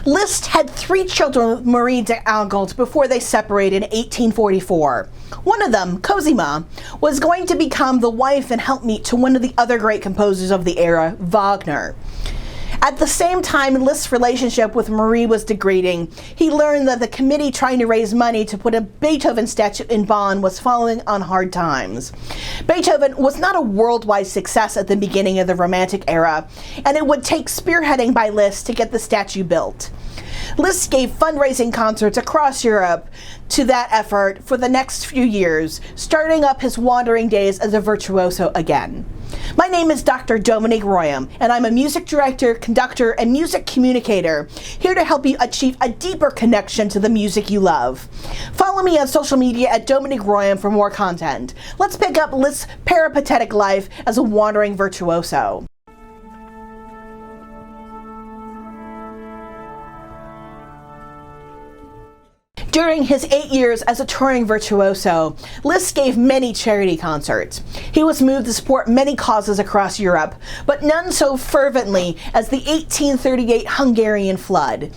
Liszt had 3 children with Marie d'Angelt before they separated in 1844. One of them, Cosima, was going to become the wife and helpmeet to one of the other great composers of the era, Wagner. At the same time Liszt's relationship with Marie was degrading, he learned that the committee trying to raise money to put a Beethoven statue in Bonn was falling on hard times. Beethoven was not a worldwide success at the beginning of the Romantic era, and it would take spearheading by Liszt to get the statue built. Liszt gave fundraising concerts across Europe to that effort for the next few years, starting up his wandering days as a virtuoso again. My name is Dr. Dominique Royam, and I'm a music director, conductor, and music communicator, here to help you achieve a deeper connection to the music you love. Follow me on social media at Dominique Royam for more content. Let's pick up Liszt's peripatetic life as a wandering virtuoso. During his 8 years as a touring virtuoso, Liszt gave many charity concerts. He was moved to support many causes across Europe, but none so fervently as the 1838 Hungarian Flood.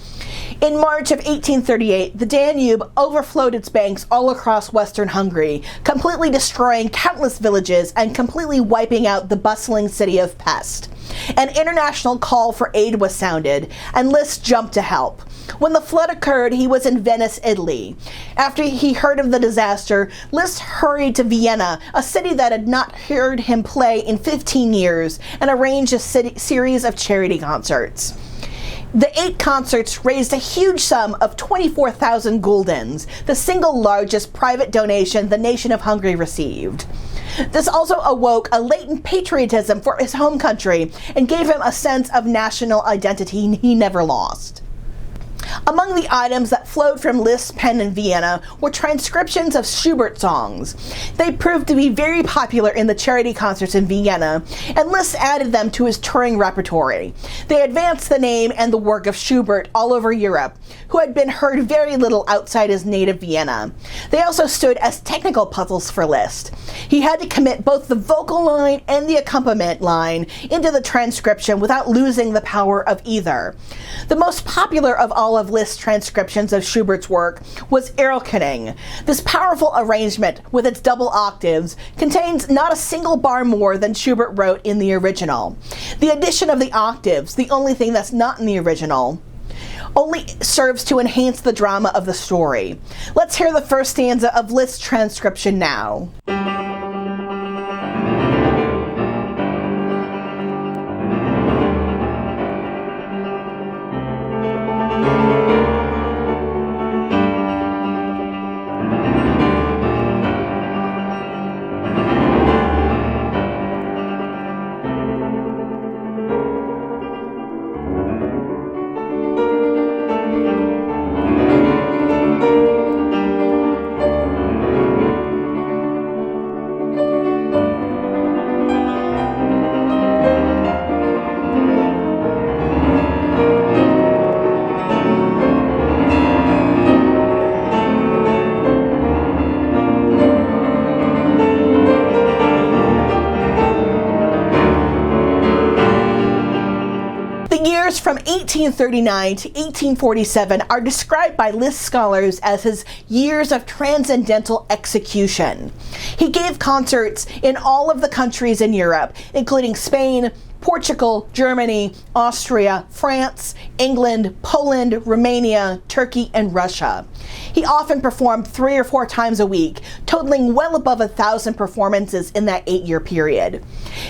In March of 1838, the Danube overflowed its banks all across western Hungary, completely destroying countless villages and completely wiping out the bustling city of Pest. An international call for aid was sounded, and Liszt jumped to help. When the flood occurred, he was in Venice, Italy. After he heard of the disaster, Liszt hurried to Vienna, a city that had not heard him play in 15 years, and arranged a series of charity concerts. The 8 concerts raised a huge sum of 24,000 guldens, the single largest private donation the nation of Hungary received. This also awoke a latent patriotism for his home country and gave him a sense of national identity he never lost. Among the items that flowed from Liszt's pen in Vienna were transcriptions of Schubert songs. They proved to be very popular in the charity concerts in Vienna, and Liszt added them to his touring repertory. They advanced the name and the work of Schubert all over Europe, who had been heard very little outside his native Vienna. They also stood as technical puzzles for Liszt. He had to commit both the vocal line and the accompaniment line into the transcription without losing the power of either. The most popular of all of Liszt's transcriptions of Schubert's work was Erlkönig. This powerful arrangement, with its double octaves, contains not a single bar more than Schubert wrote in the original. The addition of the octaves, the only thing that's not in the original, only serves to enhance the drama of the story. Let's hear the first stanza of Liszt's transcription now. From 1839 to 1847 are described by Liszt scholars as his years of transcendental execution. He gave concerts in all of the countries in Europe, including Spain, Portugal, Germany, Austria, France, England, Poland, Romania, Turkey, and Russia. He often performed 3 or 4 times a week, totaling well above 1,000 performances in that 8-year period.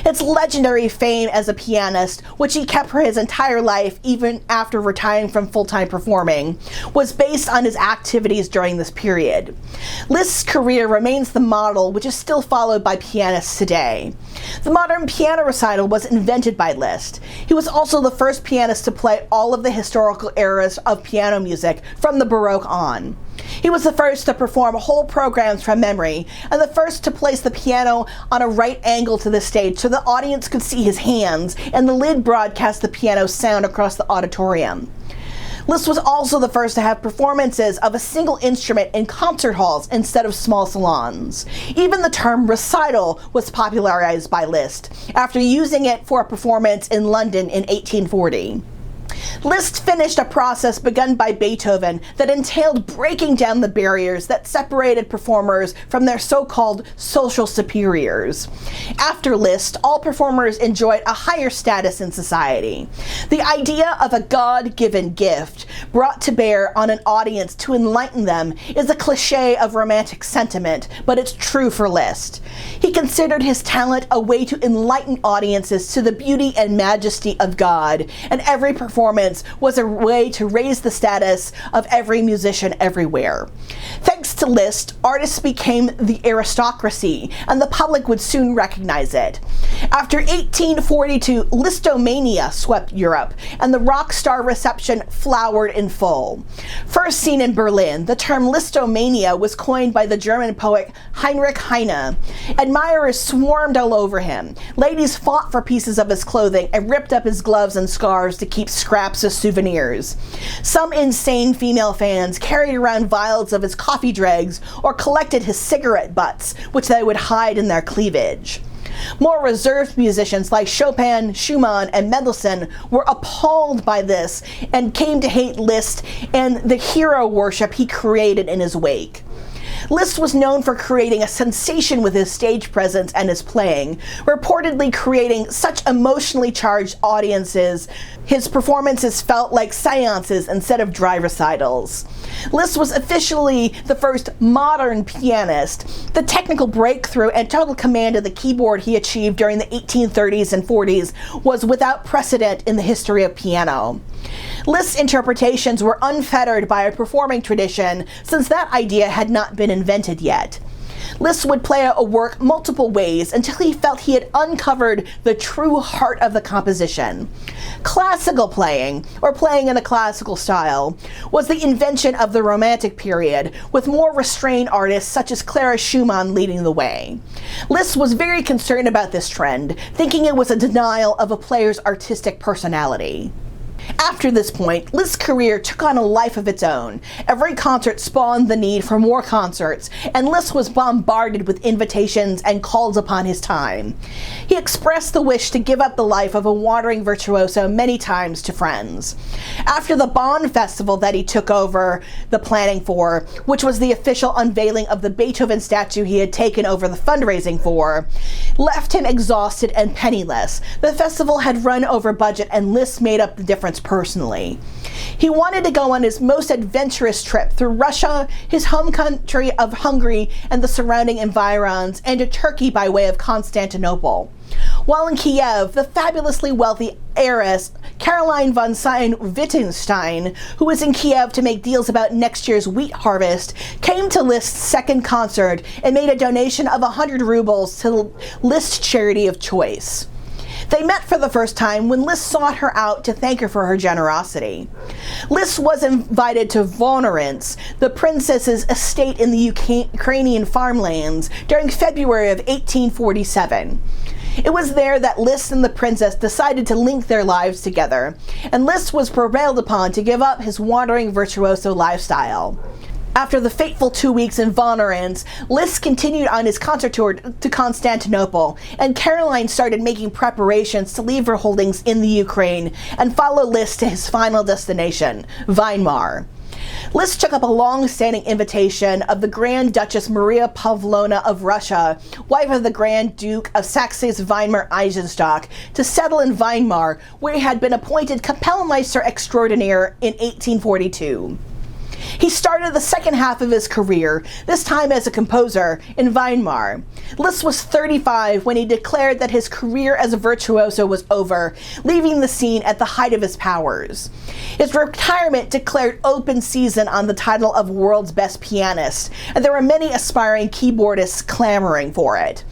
Its legendary fame as a pianist, which he kept for his entire life even after retiring from full-time performing, was based on his activities during this period. Liszt's career remains the model which is still followed by pianists today. The modern piano recital was invented by Liszt. He was also the first pianist to play all of the historical eras of piano music from the Baroque on. He was the first to perform whole programs from memory, and the first to place the piano on a right angle to the stage so the audience could see his hands, and the lid broadcast the piano's sound across the auditorium. Liszt was also the first to have performances of a single instrument in concert halls instead of small salons. Even the term recital was popularized by Liszt, after using it for a performance in London in 1840. Liszt finished a process begun by Beethoven that entailed breaking down the barriers that separated performers from their so-called social superiors. After Liszt, all performers enjoyed a higher status in society. The idea of a God-given gift brought to bear on an audience to enlighten them is a cliché of romantic sentiment, but it's true for Liszt. He considered his talent a way to enlighten audiences to the beauty and majesty of God, and every performance was a way to raise the status of every musician everywhere. Thanks to Liszt, artists became the aristocracy, and the public would soon recognize it. After 1842, Lisztomania swept Europe, and the rock star reception flowered in full. First seen in Berlin, the term Lisztomania was coined by the German poet Heinrich Heine. Admirers swarmed all over him. Ladies fought for pieces of his clothing and ripped up his gloves and scarves to keep scraps as souvenirs. Some insane female fans carried around vials of his coffee dregs or collected his cigarette butts, which they would hide in their cleavage. More reserved musicians like Chopin, Schumann, and Mendelssohn were appalled by this and came to hate Liszt and the hero worship he created in his wake. Liszt was known for creating a sensation with his stage presence and his playing, reportedly creating such emotionally charged audiences his performances felt like seances instead of dry recitals. Liszt was officially the first modern pianist. The technical breakthrough and total command of the keyboard he achieved during the 1830s and 40s was without precedent in the history of piano. Liszt's interpretations were unfettered by a performing tradition, since that idea had not been invented yet. Liszt would play a work multiple ways until he felt he had uncovered the true heart of the composition. Classical playing, or playing in a classical style, was the invention of the Romantic period, with more restrained artists such as Clara Schumann leading the way. Liszt was very concerned about this trend, thinking it was a denial of a player's artistic personality. After this point, Liszt's career took on a life of its own. Every concert spawned the need for more concerts, and Liszt was bombarded with invitations and calls upon his time. He expressed the wish to give up the life of a wandering virtuoso many times to friends. After the Bonn Festival that he took over the planning for, which was the official unveiling of the Beethoven statue he had taken over the fundraising for, left him exhausted and penniless. The festival had run over budget, and Liszt made up the difference personally. He wanted to go on his most adventurous trip through Russia, his home country of Hungary and the surrounding environs, and to Turkey by way of Constantinople. While in Kiev, the fabulously wealthy heiress Carolyne von Sayn-Wittgenstein, who was in Kiev to make deals about next year's wheat harvest, came to Liszt's second concert and made a donation of 100 rubles to Liszt's charity of choice. They met for the first time when Liszt sought her out to thank her for her generosity. Liszt was invited to Vonorance, the princess's estate in the Ukrainian farmlands, during February of 1847. It was there that Liszt and the princess decided to link their lives together, and Liszt was prevailed upon to give up his wandering virtuoso lifestyle. After the fateful 2 weeks in Vonorance, Liszt continued on his concert tour to Constantinople, and Carolyne started making preparations to leave her holdings in the Ukraine and follow Liszt to his final destination, Weimar. Liszt took up a long-standing invitation of the Grand Duchess Maria Pavlovna of Russia, wife of the Grand Duke of Saxe-Weimar-Eisenstock, to settle in Weimar, where he had been appointed Kapellmeister Extraordinaire in 1842. He started the second half of his career, this time as a composer, in Weimar. Liszt was 35 when he declared that his career as a virtuoso was over, leaving the scene at the height of his powers. His retirement declared open season on the title of world's best pianist, and there were many aspiring keyboardists clamoring for it.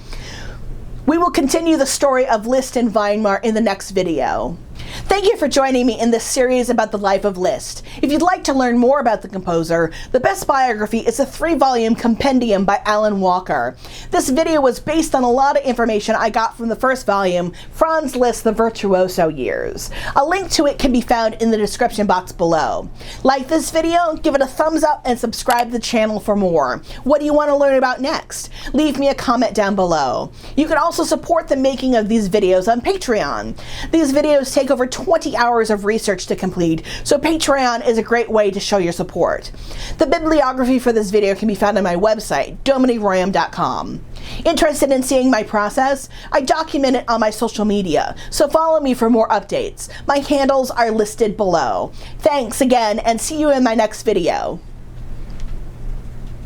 We will continue the story of Liszt in Weimar in the next video. Thank you for joining me in this series about the life of Liszt. If you'd like to learn more about the composer, the best biography is a 3-volume compendium by Alan Walker. This video was based on a lot of information I got from the first volume, Franz Liszt, The Virtuoso Years. A link to it can be found in the description box below. Like this video, give it a thumbs up, and subscribe to the channel for more. What do you want to learn about next? Leave me a comment down below. You can also support the making of these videos on Patreon. These videos take over 20 hours of research to complete, so Patreon is a great way to show your support. The bibliography for this video can be found on my website, dominiqueroyam.com. Interested in seeing my process? I document it on my social media, so follow me for more updates. My handles are listed below. Thanks again, and see you in my next video.